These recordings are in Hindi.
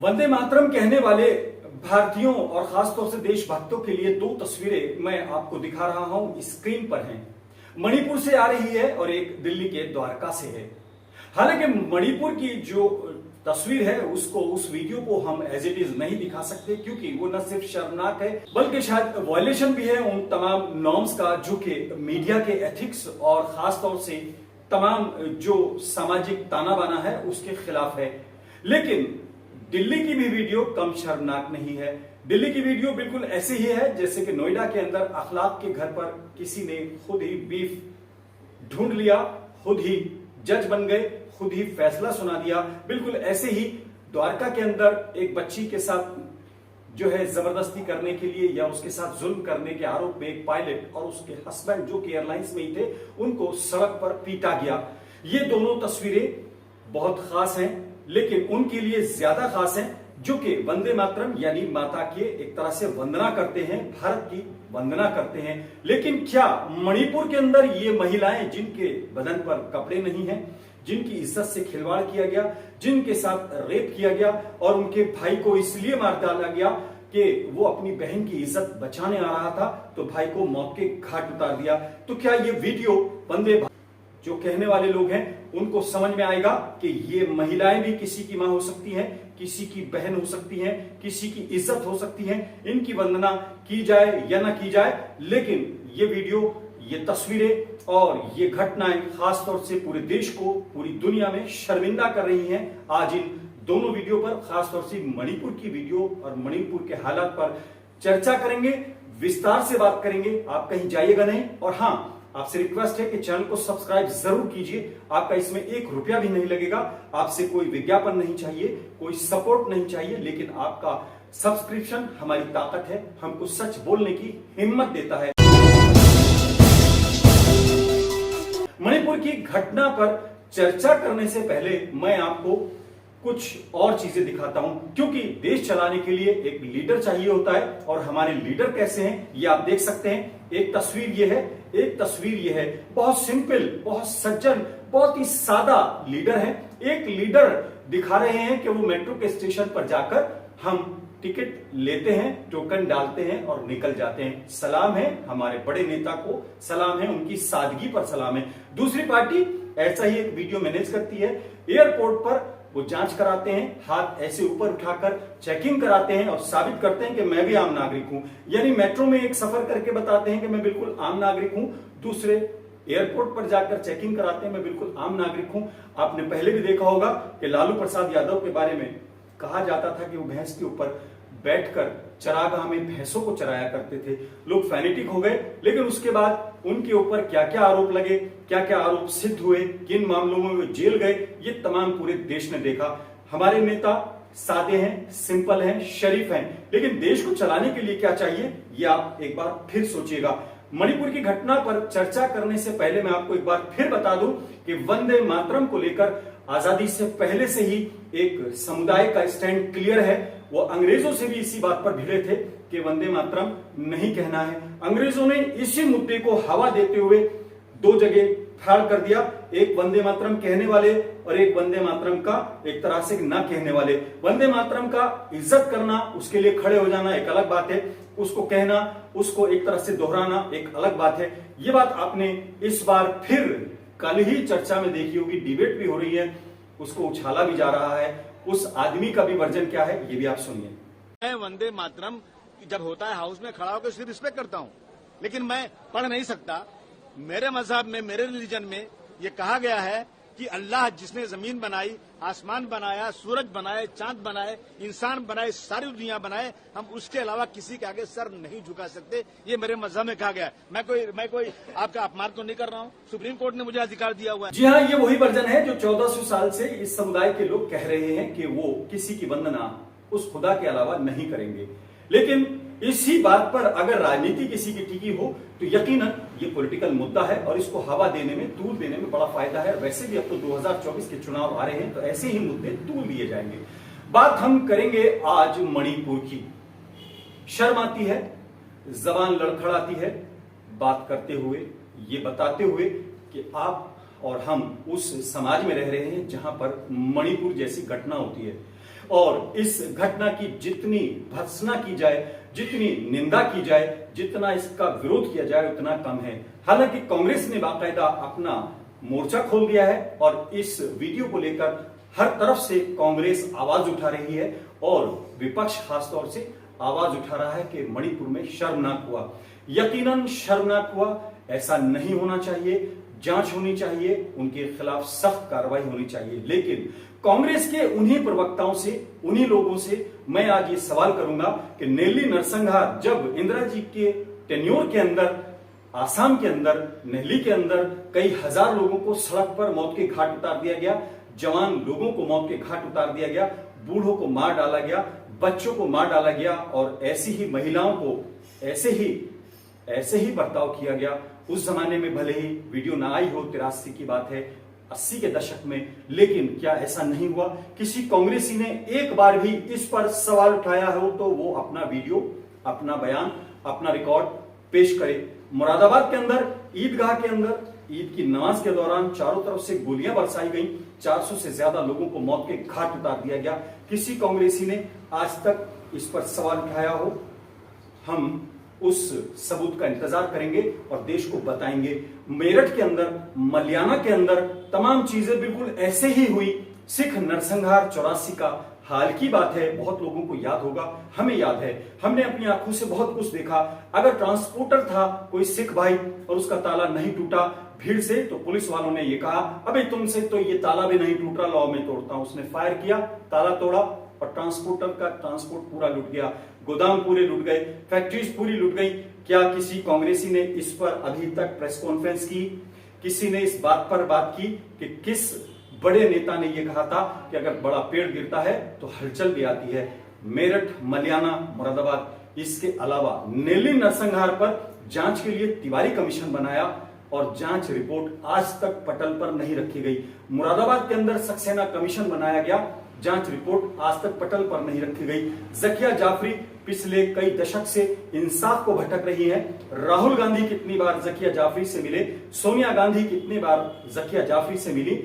वंदे मातरम कहने वाले भारतीयों और खासतौर से देशभक्तों के लिए दो तस्वीरें मैं आपको दिखा रहा हूं, स्क्रीन पर हैं। मणिपुर से आ रही है और एक दिल्ली के द्वारका से है। हालांकि मणिपुर की जो तस्वीर है उस वीडियो को हम एज इट इज नहीं दिखा सकते, क्योंकि वो न सिर्फ शर्मनाक है बल्कि शायद वायलेशन भी है उन तमाम नॉर्म्स का जो कि मीडिया के एथिक्स और खासतौर से तमाम जो सामाजिक ताना बाना है उसके खिलाफ है। लेकिन दिल्ली की भी वीडियो कम शर्मनाक नहीं है। दिल्ली की वीडियो बिल्कुल ऐसी ही है जैसे कि नोएडा के अंदर अखलाक के घर पर किसी ने खुद ही बीफ ढूंढ लिया, खुद ही जज बन गए, खुद ही फैसला सुना दिया। बिल्कुल ऐसे ही द्वारका के अंदर एक बच्ची के साथ जो है जबरदस्ती करने के लिए या उसके साथ जुल्म करने के आरोप में एक पायलट और उसके हस्बैंड जो कि एयरलाइंस में ही थे उनको सड़क पर पीटा गया। ये दोनों तस्वीरें बहुत खास हैं, लेकिन उनके लिए ज्यादा खास हैं जो कि वंदे मातरम यानी माता के एक तरह से वंदना करते हैं, भारत की वंदना करते हैं। लेकिन क्या मणिपुर के अंदर ये महिलाएं जिनके बदन पर कपड़े नहीं हैं, जिनकी इज्जत से खिलवाड़ किया गया, जिनके साथ रेप किया गया और उनके भाई को इसलिए मार डाला गया कि वो अपनी बहन की इज्जत बचाने आ रहा था तो भाई को मौत के घाट उतार दिया, तो क्या ये वीडियो वंदे जो कहने वाले लोग हैं उनको समझ में आएगा कि ये महिलाएं भी किसी की मां हो सकती हैं, किसी की बहन हो सकती हैं, किसी की इज्जत हो सकती है, इनकी वंदना की जाए या ना की जाए। लेकिन ये वीडियो, ये तस्वीरें और ये घटनाएं खासतौर से पूरे देश को, पूरी दुनिया में शर्मिंदा कर रही हैं। आज इन दोनों वीडियो पर, खासतौर से मणिपुर की वीडियो और मणिपुर के हालात पर चर्चा करेंगे, विस्तार से बात करेंगे। आप कहीं जाइएगा नहीं। और हाँ, आपसे रिक्वेस्ट है कि चैनल को सब्सक्राइब जरूर कीजिए। आपका इसमें ₹1 भी नहीं लगेगा, आपसे कोई विज्ञापन नहीं चाहिए, कोई सपोर्ट नहीं चाहिए, लेकिन आपका सब्सक्रिप्शन हमारी ताकत है, हमको सच बोलने की हिम्मत देता है। मणिपुर की घटना पर चर्चा करने से पहले मैं आपको कुछ और चीजें दिखाता हूं, क्योंकि देश चलाने के लिए एक लीडर चाहिए होता है। और हमारे लीडर कैसे हैं ये आप देख सकते हैं। एक तस्वीर ये है, एक तस्वीर ये है। बहुत सिंपल, बहुत सज्जन, बहुत ही सादा लीडर है। एक लीडर दिखा रहे हैं कि वो मेट्रो के स्टेशन पर जाकर हम टिकट लेते हैं, टोकन डालते हैं और निकल जाते हैं। सलाम है हमारे बड़े नेता को, सलाम है उनकी सादगी पर सलाम है। दूसरी पार्टी ऐसा ही एक वीडियो मैनेज करती है। एयरपोर्ट पर वो जांच कराते हैं, हाथ ऐसे ऊपर उठाकर चेकिंग कराते हैं और साबित करते हैं कि मैं भी आम नागरिक हूं। यानी मेट्रो में एक सफर करके बताते हैं कि मैं बिल्कुल आम नागरिक हूं, दूसरे एयरपोर्ट पर जाकर चेकिंग कराते हैं मैं बिल्कुल आम नागरिक हूं। आपने पहले भी देखा होगा कि लालू प्रसाद यादव के बारे में कहा जाता था कि वो भैंस के ऊपर बैठकर चरागाह में भैंसों को चराया करते थे। लोग फैनेटिक हो गए, लेकिन उसके बाद उनके ऊपर क्या क्या आरोप लगे, क्या क्या आरोप सिद्ध हुए, किन मामलों में वो जेल गए, ये तमाम पूरे देश ने देखा। हमारे नेता सादे हैं, सिंपल हैं, शरीफ हैं, लेकिन देश को चलाने के लिए क्या चाहिए ये आप एक बार फिर सोचिएगा। मणिपुर की घटना पर चर्चा करने से पहले मैं आपको एक बार फिर बता दूं कि वंदे मातरम को लेकर आजादी से पहले से ही एक समुदाय का स्टैंड क्लियर है। वो अंग्रेजों से भी इसी बात पर भिड़े थे कि वंदे मातरम नहीं कहना है। अंग्रेजों ने इसी मुद्दे को हवा देते हुए दो जगह फाड़ कर दिया, एक वंदे मातरम कहने वाले और एक वंदे मातरम का एक तरह से ना कहने वाले। वंदे मातरम का इज्जत करना, उसके लिए खड़े हो जाना एक अलग बात है, उसको कहना, उसको एक तरह से दोहराना एक अलग बात है। ये बात आपने इस बार फिर कल ही चर्चा में देखी होगी, डिबेट भी हो रही है, उसको उछाला भी जा रहा है। उस आदमी का भी वर्जन क्या है ये भी आप सुनिए। मैं वंदे मातरम जब होता है हाउस में खड़ा होकर उसकी रिस्पेक्ट करता हूं, लेकिन मैं पढ़ नहीं सकता। मेरे मजहब में, मेरे रिलीजन में ये कहा गया है कि अल्लाह जिसने जमीन बनाई, आसमान बनाया, सूरज बनाए, चांद बनाए, इंसान बनाए, सारी दुनिया बनाए, हम उसके अलावा किसी के आगे सर नहीं झुका सकते। ये मेरे मजहब में कहा गया है। मैं कोई आपका अपमान तो नहीं कर रहा हूँ, सुप्रीम कोर्ट ने मुझे अधिकार दिया हुआ है। जी हाँ, ये वही वर्जन है जो 1400 साल से इस समुदाय के लोग कह रहे हैं कि वो किसी की वंदना उस खुदा के अलावा नहीं करेंगे। लेकिन इसी बात पर अगर राजनीति किसी की टिकी हो तो यकीनन ये पॉलिटिकल मुद्दा है और इसको हवा देने में, तूल देने में बड़ा फायदा है। वैसे भी अब तो 2024 के चुनाव आ रहे हैं, तो ऐसे ही मुद्दे तूल दिए जाएंगे। बात हम करेंगे आज मणिपुर की। शर्म आती है, जबान लड़खड़ाती है बात करते हुए, ये बताते हुए कि आप और हम उस समाज में रह रहे हैं जहां पर मणिपुर जैसी घटना होती है। और इस घटना की जितनी भर्त्सना की जाए, जितनी निंदा की जाए, जितना इसका विरोध किया जाए उतना कम है। हालांकि कांग्रेस ने बाकायदा अपना मोर्चा खोल दिया है और इस वीडियो को लेकर हर तरफ से कांग्रेस आवाज उठा रही है और विपक्ष खासतौर से आवाज उठा रहा है कि मणिपुर में शर्मनाक हुआ। यकीनन शर्मनाक हुआ, ऐसा नहीं होना चाहिए, जांच होनी चाहिए, उनके खिलाफ सख्त कार्रवाई होनी चाहिए। लेकिन कांग्रेस के उन्हीं प्रवक्ताओं से, उन्हीं लोगों से मैं आज ये सवाल करूंगा कि नेल्ली नरसंहार जब इंदिरा जी के टेन्योर के अंदर, आसाम के अंदर, नेल्ली के अंदर कई हजार लोगों को सड़क पर मौत के घाट उतार दिया गया, जवान लोगों को मौत के घाट उतार दिया गया, बूढ़ों को मार डाला गया, बच्चों को मार डाला गया और ऐसी ही महिलाओं को ऐसे ही बर्ताव किया गया। उस जमाने में भले ही वीडियो ना आई हो, 83 की बात है, 80 के दशक में, लेकिन क्या ऐसा नहीं हुआ? किसी कांग्रेसी ने एक बार भी इस पर सवाल उठाया हो तो वो अपना वीडियो, अपना बयान, अपना रिकॉर्ड पेश करे। मुरादाबाद के अंदर, ईदगाह के अंदर, ईद की नमाज के दौरान चारों तरफ से गोलियां बरसाई गई, 400 से ज्यादा लोगों को मौत के घाट उतार दिया गया। किसी कांग्रेसी ने आज तक इस पर सवाल उठाया हो? हम उस सबूत का इंतजार करेंगे और देश को बताएंगे। मेरठ के अंदर, मलियाना के अंदर तमाम चीजें बिल्कुल ऐसे ही हुई। सिख नरसंहार 84 का हाल की बात है, बहुत लोगों को याद होगा, हमें याद है, हमने अपनी आंखों से बहुत कुछ देखा। अगर ट्रांसपोर्टर था कोई सिख भाई और उसका ताला नहीं टूटा भीड़ से, तो पुलिस वालों ने ये कहा, अबे तुमसे तो ये ताला भी नहीं टूट रहा, लाओ मैं तोड़ता हूं। उसने फायर किया, ताला तोड़ा और ट्रांसपोर्टर का ट्रांसपोर्ट पूरा लूट गया, गोदाम पूरे लूट गए, फैक्ट्रीज पूरी लूट गई। क्या किसी कांग्रेसी ने इस पर अभी तक प्रेस कॉन्फ्रेंस की? किसी ने इस बात पर बात की कि किस बड़े नेता ने यह कहा था कि अगर बड़ा पेड़ गिरता है तो हलचल भी आती है? मेरठ, मलियाना, मुरादाबाद, इसके अलावा नेल्ली नरसंहार पर जांच के लिए तिवारी कमीशन बनाया और जांच रिपोर्ट आज तक पटल पर नहीं रखी गई। मुरादाबाद के अंदर सक्सेना कमीशन बनाया गया, जांच रिपोर्ट आज तक पटल पर नहीं रखी गई। जकिया जाफरी पिछले कई दशक से इंसाफ को भटक रही है। राहुल गांधी कितनी बार जकिया जाफरी से मिले, सोनिया गांधी कितनी बार जकिया जाफरी से मिली,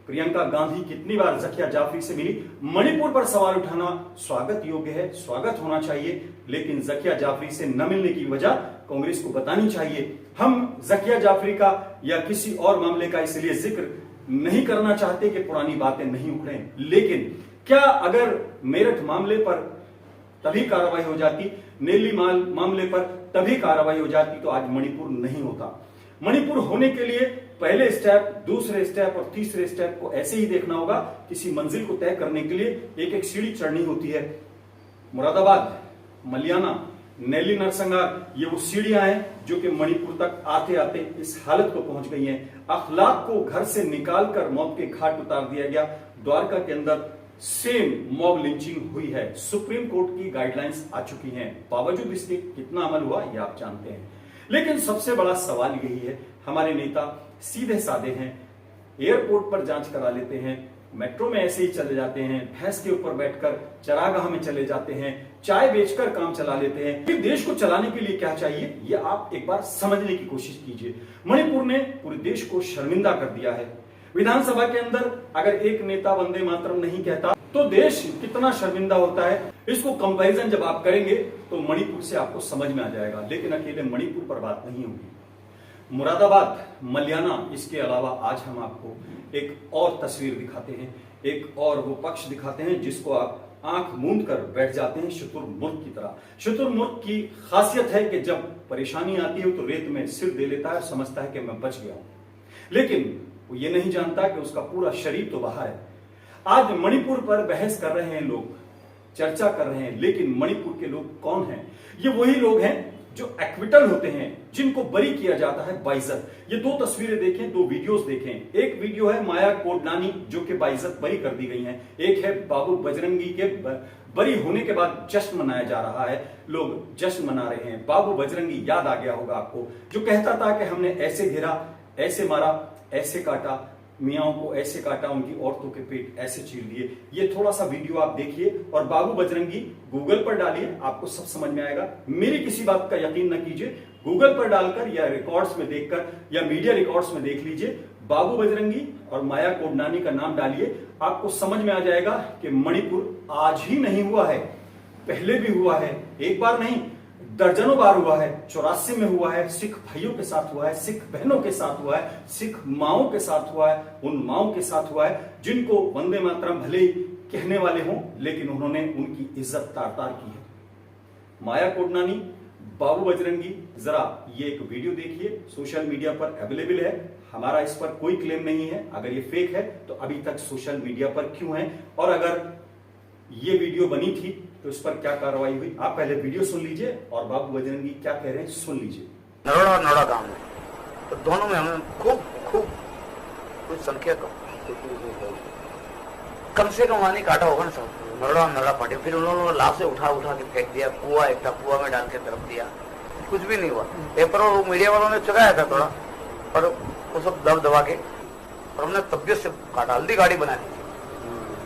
प्रियंका गांधी कितनी बार जकिया जाफरी से मिली। मणिपुर पर सवाल उठाना स्वागत योग्य है, स्वागत होना चाहिए, लेकिन जकिया जाफरी से न मिलने की वजह कांग्रेस को बतानी चाहिए। हम जकिया जाफरी का या किसी और मामले का इसलिए जिक्र नहीं करना चाहते कि पुरानी बातें नहीं उखड़े, लेकिन क्या अगर मेरठ मामले पर तभी कार्रवाई हो जाती, नेल्ली मामले पर तभी कार्रवाई हो जाती, तो आज मणिपुर नहीं होता। मणिपुर होने के लिए पहले स्टेप, दूसरे स्टेप और तीसरे स्टेप को ऐसे ही देखना होगा। किसी मंजिल को तय करने के लिए एक एक सीढ़ी चढ़नी होती है। मुरादाबाद, मलियाना, नेल्ली नरसंहार, ये वो सीढ़ियां हैं जो कि मणिपुर तक आते आते इस हालत को पहुंच गई हैं। अखलाक को घर से निकालकर मौत के घाट उतार दिया गया। द्वारका के अंदर सेम मॉब लिंचिंग हुई है। सुप्रीम कोर्ट की गाइडलाइंस आ चुकी हैं, बावजूद इसके कितना अमल हुआ ये आप जानते हैं। लेकिन सबसे बड़ा सवाल यही है, हमारे नेता सीधे साधे हैं, एयरपोर्ट पर जांच करा लेते हैं, मेट्रो में ऐसे ही चले जाते हैं, भैंस के ऊपर बैठकर चरागाह में चले जाते हैं, चाय बेचकर काम चला लेते हैं। फिर देश को चलाने के लिए क्या चाहिए, ये आप एक बार समझने की कोशिश कीजिए। मणिपुर ने पूरे देश को शर्मिंदा कर दिया है। विधानसभा के अंदर अगर एक नेता वंदे मातरम नहीं कहता तो देश कितना शर्मिंदा होता है। इसको कंपैरिजन जब आप करेंगे तो मणिपुर से आपको समझ में आ जाएगा, लेकिन अकेले मणिपुर पर बात नहीं होगी। मुरादाबाद, मलियाना, इसके अलावा आज हम आपको एक और तस्वीर दिखाते हैं, एक और वो पक्ष दिखाते हैं जिसको आप आंख मूंद कर बैठ जाते हैं, शुतुरमुर्ग की तरह। शुतुरमुर्ग की खासियत है कि जब परेशानी आती है तो रेत में सिर दे लेता है और समझता है कि मैं बच गया हूं, लेकिन वो ये नहीं जानता कि उसका पूरा शरीर तो बाहर है। आज मणिपुर पर बहस कर रहे हैं लोग, चर्चा कर रहे हैं, लेकिन मणिपुर के लोग कौन हैं? ये वही लोग हैं जो एक्विटल होते हैं, जिनको बरी किया जाता है बाइज्जत। ये दो तस्वीरें देखें, दो वीडियोस देखें। एक वीडियो है माया कोडनानी जो कि बाइज्जत बरी कर दी गई हैं, एक है बाबू बजरंगी के बरी होने के बाद जश्न मनाया जा रहा है, लोग जश्न मना रहे हैं। बाबू बजरंगी याद आ गया होगा आपको, जो कहता था कि हमने ऐसे घेरा, ऐसे मारा, ऐसे काटा, मियाओं को ऐसे काटा, उनकी औरतों के पेट ऐसे चीर दिए। ये थोड़ा सा वीडियो आप देखिए और बाबू बजरंगी गूगल पर डालिए, आपको सब समझ में आएगा। मेरी किसी बात का यकीन न कीजिए, गूगल पर डालकर या रिकॉर्ड्स में देखकर या मीडिया रिकॉर्ड्स में देख लीजिए। बाबू बजरंगी और माया कोडनानी का नाम डालिए, आपको समझ में आ जाएगा कि मणिपुर आज ही नहीं हुआ है, पहले भी हुआ है, एक बार नहीं दर्जनों बार हुआ है। 84 में हुआ है, सिख भाइयों के साथ हुआ है, सिख बहनों के साथ हुआ है, सिख माओं के साथ हुआ है, उन माओं के साथ हुआ है जिनको वंदे मातरम भले ही कहने वाले हों, लेकिन उन्होंने उनकी इज्जत तार तार की है। माया कोडनानी, बाबू बजरंगी, जरा ये एक वीडियो देखिए, सोशल मीडिया पर अवेलेबल है। हमारा इस पर कोई क्लेम नहीं है। अगर ये फेक है तो अभी तक सोशल मीडिया पर क्यों है, और अगर ये वीडियो बनी थी तो इस पर क्या कार्रवाई हुई। आप पहले वीडियो सुन लीजिए और बाबू बजरंगी क्या कह रहे हैं सुन लीजिए। नरोड़ा और नरोड़ा गांव में तो दोनों में हमें खूब कुछ संख्या कम से कम वानी काटा होगा ना सब। नरोड़ा और नरोड़ा पार्टी फिर उन्होंने लाश से उठा के फेंक दिया, कुआ एक था, कुआ में डाल के तरफ दिया, कुछ भी नहीं हुआ। पेपर और मीडिया वालों ने चुराया था थोड़ा, पर वो सब दबा के और हमने तबियत से काटा, हल्दी गाड़ी बना दी।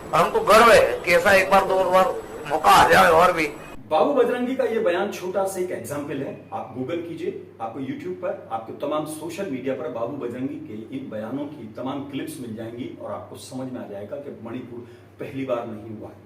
और हमको गर्व है कि ऐसा एक बार दो बार मौका आ जाए और भी। बाबू बजरंगी का ये बयान छोटा सा एक एग्जाम्पल है। आप गूगल कीजिए, आपको यूट्यूब पर, आपके तमाम सोशल मीडिया पर बाबू बजरंगी के इन बयानों की तमाम क्लिप्स मिल जाएंगी और आपको समझ में आ जाएगा कि मणिपुर पहली बार नहीं हुआ है।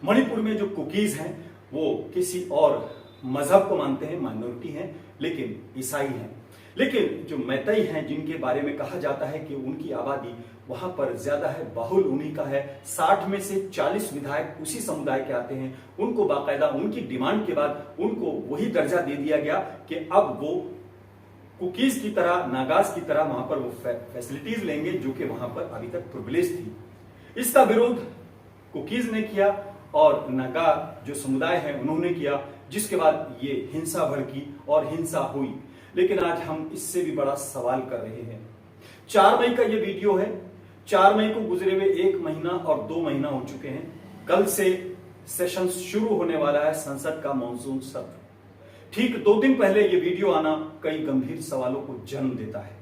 मणिपुर में जो कुकीज हैं वो किसी और मजहब को मानते हैं, माइनॉरिटी हैं, लेकिन ईसाई हैं। लेकिन जो मैतई हैं, जिनके बारे में कहा जाता है कि उनकी आबादी वहां पर ज्यादा है, बाहुल उन्हीं का है, 60 में से 40 विधायक उसी समुदाय के आते हैं। उनको बाकायदा उनकी डिमांड के बाद उनको वही दर्जा दे दिया गया कि अब वो कुकीज की तरह, नागाज की तरह वहां पर वो फैसिलिटीज लेंगे जो कि वहां पर अभी तक प्रिविलेज थी। इसका विरोध कुकीज ने किया और नागा जो समुदाय है उन्होंने किया, जिसके बाद ये हिंसा भड़की और हिंसा हुई। लेकिन आज हम इससे भी बड़ा सवाल कर रहे हैं। 4 मई का ये वीडियो है। 4 मई को गुजरे हुए 1 महीना और 2 महीना हो चुके हैं। कल से सेशन शुरू होने वाला है, संसद का मॉनसून सत्र। ठीक 2 दिन पहले ये वीडियो आना कई गंभीर सवालों को जन्म देता है।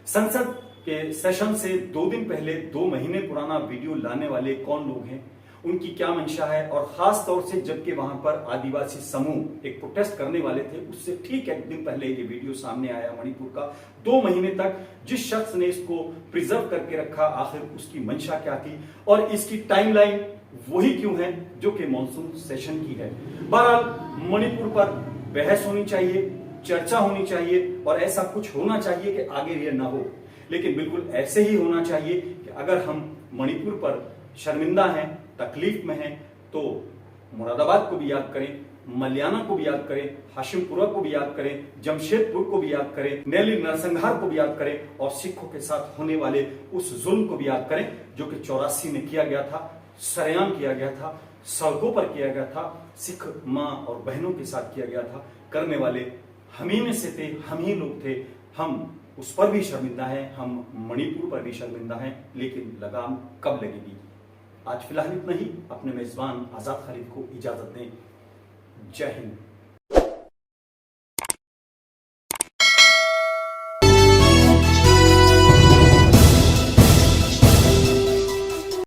संसद के सेशन से 2 दिन पहले 2 महीने पुराना वीडियो लाने वाले कौन लोग हैं, उनकी क्या मंशा है, और खास तौर से जबकि वहां पर आदिवासी समूह एक प्रोटेस्ट करने वाले थे, उससे ठीक 1 दिन पहले ये वीडियो सामने आया मणिपुर का। 2 महीने तक जिस शख्स ने इसको प्रिजर्व करके रखा, आखिर उसकी मंशा क्या थी और इसकी टाइमलाइन वही क्यों है जो कि मॉनसून सेशन की है। बहरहाल मणिपुर पर बहस होनी चाहिए, चर्चा होनी चाहिए और ऐसा कुछ होना चाहिए कि आगे ये ना हो। लेकिन बिल्कुल ऐसे ही होना चाहिए कि अगर हम मणिपुर पर शर्मिंदा हैं, तकलीफ में हैं, तो मुरादाबाद को भी याद करें, मलियाना को भी याद करें, हाशिमपुरा को भी याद करें, जमशेदपुर को भी याद करें, नैली नरसंहार को भी याद करें और सिखों के साथ होने वाले उस जुल्म को भी याद करें जो कि 84 में किया गया था, सरेआम किया गया था, सड़कों पर किया गया था, सिख माँ और बहनों के साथ किया गया था। करने वाले हम ही में से थे, हम ही लोग थे। हम उस पर भी शर्मिंदा हैं, हम मणिपुर पर भी शर्मिंदा हैं, लेकिन लगाम कब लगेगी। आज फिलहाल इतना ही। अपने मेजबान आजाद खालिद को इजाजत दें। जय हिंद।